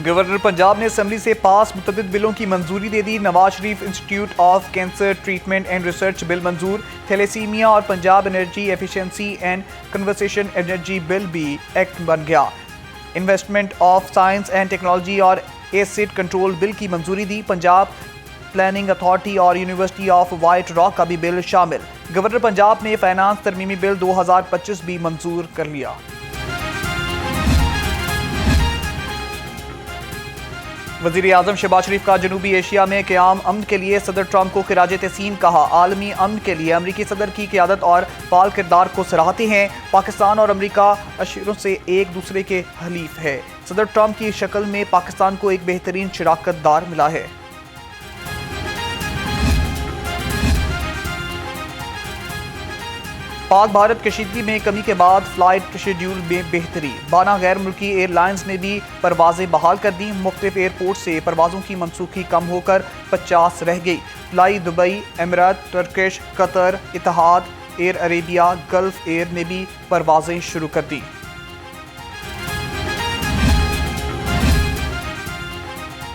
Governor Punjab ने assembly से पास मुतअद्दिद बिलों की मंजूरी दे दी। Nawaz Sharif institute of cancer treatment and research bill मंजूर। थैलेसीमिया और Punjab energy efficiency and conversation energy bill भी एक्ट बन गया। Investment of science and technology और एसिड कंट्रोल बिल की मंजूरी दी। पंजाब प्लानिंग अथॉरिटी और यूनिवर्सिटी ऑफ वाइट रॉक का भी बिल शामिल। गवर्नर पंजाब ने फाइनेंस तरमीमी बिल 2025 भी मंजूर कर लिया। वज़ीर आज़म शहबाज शरीफ का जनूबी एशिया में क़याम अमन के लिए सदर ट्रंप को खिराज तहसीन कहा। आलमी अमन के लिए अमरीकी सदर की क़यादत और फाल किरदार को सराहते हैं। पाकिस्तान और अमरीका अशरों से एक दूसरे के हलीफ है। सदर ट्रंप की शक्ल में पाकिस्तान को एक बेहतरीन शराकतदार मिला है। पाक भारत कशीदगी में कमी के बाद फ्लाइट शेड्यूल में बेहतरी। 12 गैर मुल्की एयरलाइंस ने भी परवाजें बहाल कर दी। मुख्तलिफ एयरपोर्ट से परवाजों की मनसूखी कम होकर 50 रह गई। Fly Dubai, Emirate, Turkish, Qatar, Etihad Air Arabia, Gulf Air ने भी परवाजें शुरू कर दी।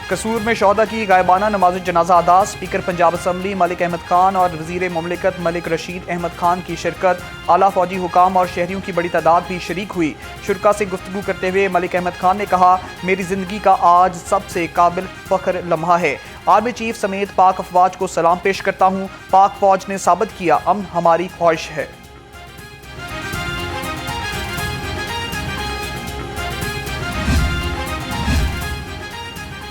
कसूर में शोहदा की गायबाना नमाज जनाजा अदा। स्पीकर पंजाब असम्बली मलिक अहमद खान और वजीर मुमलिकत मलिक रशीद अहमद खान की शिरकत। आला फौजी हुकाम और शहरियों की बड़ी तादाद भी शरीक हुई। शुरका से गुफ्तगू करते हुए मलिक अहमद खान ने कहा, मेरी जिंदगी का आज सबसे काबिल फख्र लम्हा है। आर्मी चीफ समेत पाक अफवाज को सलाम पेश करता हूँ। पाक फौज ने साबित किया अमन हमारी ख्वाहिश है।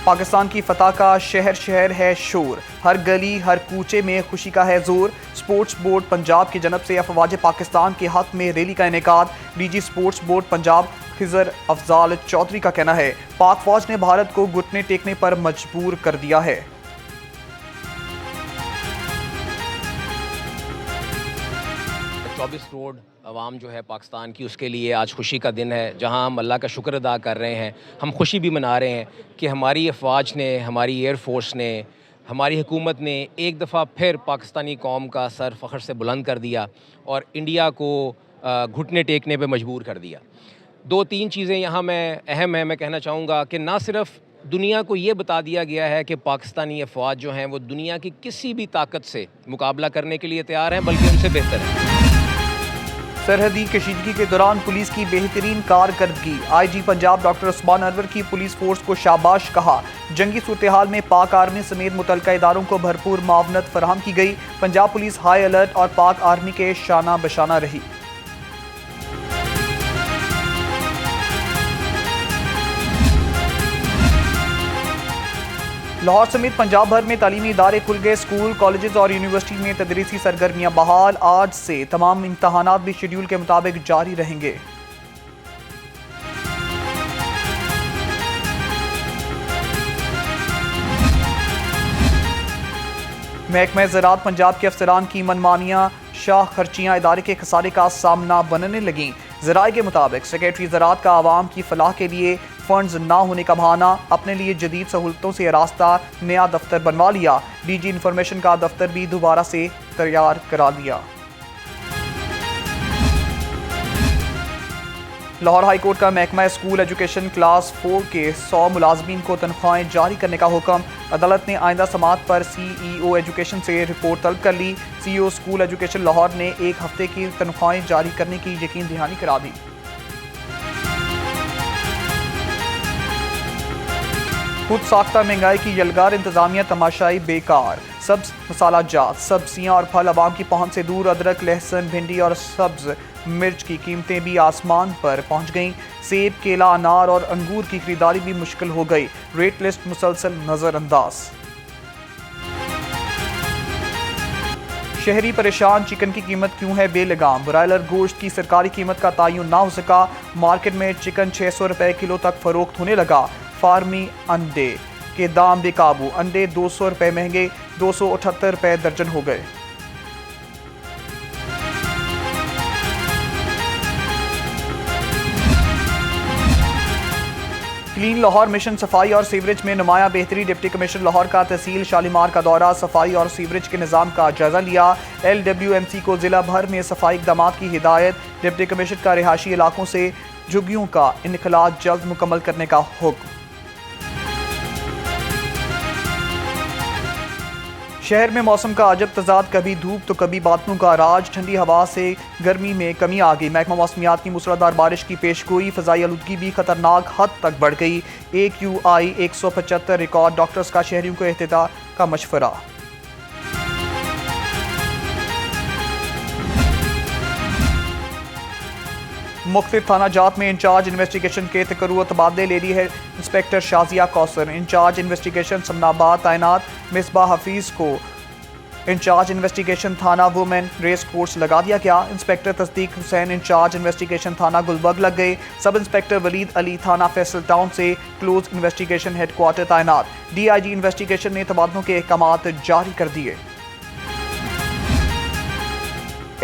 पाकिस्तान की फतह का शहर शहर है शोर। हर गली हर कूचे में खुशी का है जोर। स्पोर्ट्स बोर्ड पंजाब की जनब से अफवाज पाकिस्तान के हक में रैली का इनेकाद। DG sports board Punjab Khizar Afzal Chaudhry का कहना है, पाक फौज ने भारत को घुटने टेकने पर मजबूर कर दिया है। 24 करोड़ आवाम जो है पाकिस्तान की, उसके लिए आज खुशी का दिन है, जहां हम अल्लाह का शुक्र अदा कर रहे हैं। हम खुशी भी मना रहे हैं कि हमारी अफवाज ने, हमारी एयर फोर्स ने, हमारी हुकूमत ने एक दफ़ा फिर पाकिस्तानी कौम का सर फ़ख्र से बुलंद कर दिया और इंडिया को घुटने टेकने पे मजबूर कर दिया। 2-3 चीज़ें यहाँ अहम है। मैं कहना चाहूँगा कि ना सिर्फ दुनिया को ये बता दिया गया है कि पाकिस्तानी अफवाज जो हैं वो दुनिया की किसी भी ताकत से मुकाबला करने के लिए तैयार हैं, बल्कि उनसे बेहतर हैं। सरहदी कशीदगी के दौरान पुलिस की बेहतरीन कारकर्दगी। आईजी पंजाब डॉक्टर उस्मान अनवर की पुलिस फोर्स को शाबाश कहा। जंगी सूरत हाल में पाक आर्मी समेत मुतल्लिका इदारों को भरपूर मावनत फराहम की गई। पंजाब पुलिस हाई अलर्ट और पाक आर्मी के शाना बशाना रही। लाहौर समेत पंजाब भर में तालीमी इदारे खुल गए। स्कूल, कॉलेजेस और यूनिवर्सिटी में तदरीसी सरगर्मियां बहाल। आज से तमाम इम्तहानात भी शेड्यूल के मुताबिक जारी रहेंगे। महकमा ज़राअत पंजाब के अफसरान की मनमानियां, शाह खर्चियां इदारे के खसारे का सामना बनने लगी। ज़राए के मुताबिक सेक्रेटरी ज़राअत का आवाम की फलाह के लिए फंड्स ना होने का बहाना, अपने लिए जदीद सहूलतों से रास्ता नया दफ्तर बनवा लिया। डीजी इंफॉर्मेशन का दफ्तर भी दोबारा से तैयार करा दिया। लाहौर हाई कोर्ट का महकमा स्कूल एजुकेशन क्लास 4 के 100 मुलाजमीन को तनख्वाहें जारी करने का हुक्म। अदालत ने आइंदा समात पर CEO एजुकेशन से रिपोर्ट तलब कर ली। CEO स्कूल एजुकेशन लाहौर ने 1 हफ्ते की तनख्वाहें जारी करने की यकीन दहानी करा दी। खुद साख्ता महंगाई की यलगार, इंतजामिया तमाशाई बेकार। सब्ज मसाला जात, सब्जियां और फल अवाम की पहुंच से दूर। अदरक, लहसुन, भिंडी और सब्ज मिर्च की कीमतें भी आसमान पर पहुंच गईं। सेब, केला, अनार और अंगूर की खरीदारी भी मुश्किल हो गई। रेट लिस्ट मुसलसल नजरअंदाज। शहरी परेशान, चिकन की कीमत क्यों है बेलगाम। ब्रायलर गोश्त की सरकारी कीमत का तयन ना हो सका। मार्केट में चिकन 600 रुपए किलो तक फरोख्त होने लगा। फार्मी अंडे के दाम बेकाबू। अंडे 200 रुपए महंगे, 278 रुपए दर्जन हो गए। क्लीन लाहौर मिशन सफाई और सीवरेज में नुमाया बेहतरी। डिप्टी कमिश्नर लाहौर का तहसील शालीमार का दौरा, सफाई और सीवरेज के निज़ाम का जायजा लिया। LWMC को जिला भर में सफाई इक़दाम की हिदायत। डिप्टी कमिश्नर का रिहायशी इलाकों से झुग्गियों का इनखला जल्द मुकम्मल करने का हुक्म। शहर में मौसम का अजब तजाद, कभी धूप तो कभी बादलों का राज। ठंडी हवा से गर्मी में कमी आ गई। महकमा मौसमियात की मूसलाधार बारिश की पेशगोई। फ़ज़ाई आलूदगी भी खतरनाक हद तक बढ़ गई। AQI 175 record. डॉक्टर्स का शहरियों को एहतियात का मशवरा। मुख्तलिफ थाना जात में इंचार्ज इन्वेस्टिगेशन के तकर्रुर तबादले ले रही है inspector Shazia Kausar. Incharge investigation Samanabad तैनात मिसबाह हफीज को इंचार्ज इन्वेस्टिगेशन थाना वुमेन रेस कोर्स लगा दिया गया। इंस्पेक्टर तस्दीक हुसैन इंचार्ज इन्वेस्टिगेशन थाना गुलबर्ग लग गए। सब इंस्पेक्टर वलीद अली थाना फैसल टाउन से क्लोज इन्वेस्टिगेशन हेडक्वार्टर तैनात। DIG इन्वेस्टिगेशन ने तबादलों के अहकामात जारी कर दिए।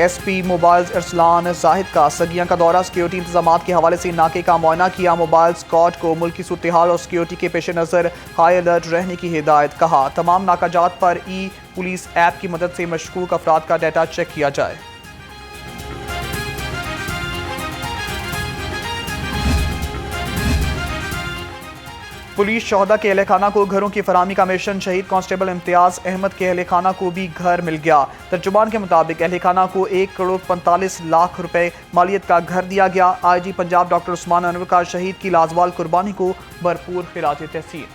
SP मोबाइल्स अरसलान जाहिद का सगियां का दौरा। सिक्योरिटी इंतजाम के हवाले से नाके का मुआयना किया। मोबाइल स्क्वाड को मुल्की सूरत हाल और सिक्योरिटी के पेश नज़र हाई अलर्ट रहने की हिदायत। कहा तमाम नाकाजात पर पुलिस ऐप की मदद से मशकूक अफराद का डाटा चेक किया जाए। पुलिस शहदा के अहल खाना को घरों की फराहमी का मिशन। शहीद कांस्टेबल इम्तियाज अहमद के अहल खाना को भी घर मिल गया। तर्जुमान के मुताबिक अहल खाना को 1,45,00,000 रुपए मालियत का घर दिया गया। IG पंजाब डॉक्टर उस्मान अनवर का शहीद की लाजवाल कुर्बानी को भरपूर खिराज तहसीन।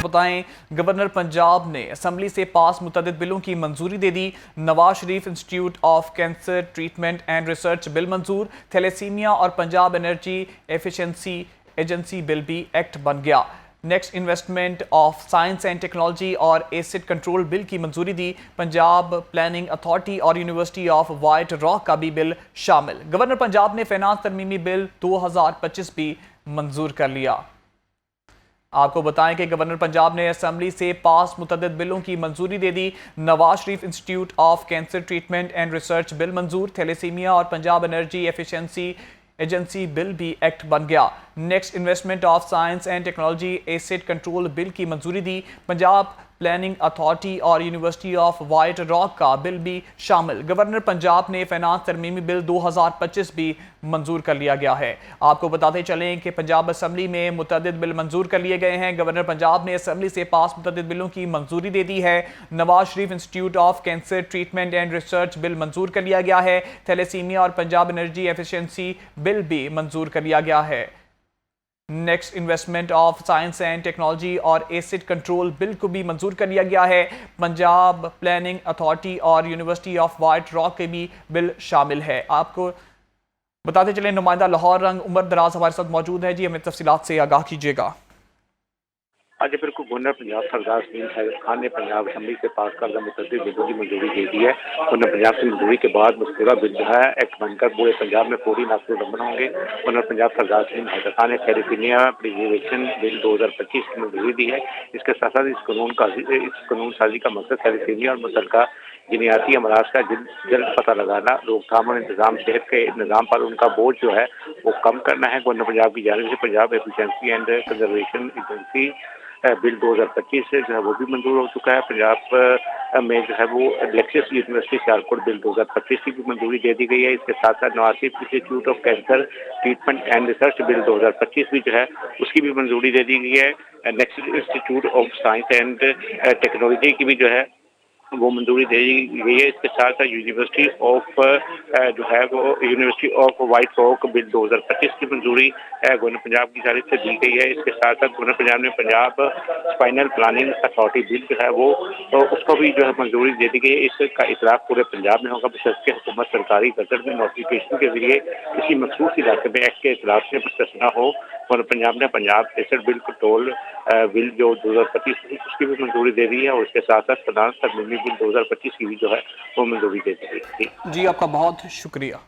बताएं, गवर्नर पंजाब ने असम्बली से पास मुतअद्दिद बिलों की मंजूरी दे दी। Nawaz Sharif institute of cancer treatment and research bill मंजूर। थैलेसीमिया और Punjab energy efficiency agency bill भी एक्ट बन गया। Next investment of science and technology और एसिड कंट्रोल बिल की मंजूरी दी। पंजाब प्लानिंग अथॉरिटी और यूनिवर्सिटी ऑफ वाइट रॉक का भी बिल शामिल। गवर्नर पंजाब ने फाइनेंस तरमीमी बिल 2025 भी मंजूर कर लिया। आपको बताएं कि गवर्नर पंजाब ने असम्बली से पास मुतअद्दिद बिलों की मंजूरी दे दी। Nawaz Sharif institute of cancer treatment and research bill मंजूर। थैलेसीमिया और Punjab energy efficiency agency bill भी एक्ट बन गया। Next investment of science and technology acid control bill की मंजूरी दी। पंजाब प्लानिंग अथॉरिटी और यूनिवर्सिटी ऑफ वाइट रॉक का बिल भी शामिल। गवर्नर पंजाब ने फाइनेंस तरमीमी बिल 2025 भी मंजूर कर लिया गया है। आपको बताते चलें कि पंजाब असम्बली में मुतअद्दिद बिल मंजूर कर लिए गए हैं। गवर्नर पंजाब ने असम्बली से पास मुतअद्दिद बिलों की मंजूरी दे दी है। Nawaz Sharif institute of cancer treatment and research bill मंजूर कर लिया गया है। थैलेसीमिया और पंजाब एनर्जी एफिशिएंसी बिल भी मंजूर कर लिया गया है। Next investment of science and technology और एसिड कंट्रोल बिल को भी मंजूर कर लिया गया है। पंजाब प्लानिंग अथॉरिटी और यूनिवर्सिटी ऑफ वाइट रॉक के भी बिल शामिल है। आपको बताते चलें, नुमाइंदा लाहौर रंग उमर दराज हमारे साथ मौजूद है। जी, हमें तफसीलात से आगाह कीजिएगा। आज बिल्कुल गवर्नर पंजाब सरदार सलीम साहिब खान ने पंजाब असम्बली से पास करदा मुतअद्दिद बिलों की मंजूरी दे दी है। गवर्नर पंजाब की मंजूरी के बाद मज़कूरा बिल जो है एक्ट बनकर पूरे पंजाब में पूरी नाफिज अमल होंगे। गवर्नर पंजाब सरदार सलीम साहिब खान ने थैलेसीमिया प्रिजर्वेशन बिल 2025 की मंजूरी दी है। इसके साथ साथ इस कानून साजी का मकसद थैलेसीमिया और मुतल्लिका जिनियाती अमराज का जल्द पता लगाना, रोकथाम और इंतजाम सेहत के निज़ाम पर उनका बोझ जो है वो कम करना है। गवर्नर पंजाब की जानिब से Punjab efficiency and conservation agency bill 2025 से जो है वो भी मंजूर हो चुका है। पंजाब में जो है वो लेक्चर्स यूनिवर्सिटी सियालकोट बिल 2025 की भी मंजूरी दे दी गई है। इसके साथ साथ Nawaz Sharif institute of cancer treatment and research bill 2025 भी जो है उसकी भी मंजूरी दे दी गई है। Next institute of science and technology की भी जो है वो मंजूरी दे दी गई है। इसके साथ साथ यूनिवर्सिटी ऑफ जो है वो university of white rock bill 2025 की मंजूरी गवर्नर पंजाब की जानिब से दी गई है। इसके साथ साथ गवर्नर पंजाब ने Punjab spinal planning authority bill जो है वो तो उसको भी जो है मंजूरी दे दी गई है। इसका इतलाक पूरे पंजाब में होगा बशर्ते हुकूमत सरकारी गजट में नोटिफिकेशन के जरिए किसी मखसूस इलाके में एक्ट के इतलाक से मुस्तस्ना हो। गवर्नर पंजाब ने Punjab acid bill control bill जो 2025 उसकी भी मंजूरी दे दी है और उसके साथ साथ फाइनेंस तरमीमी बिल 2025 की भी जो है वो मंजूरी दे दी गई। जी, आपका बहुत शुक्रिया।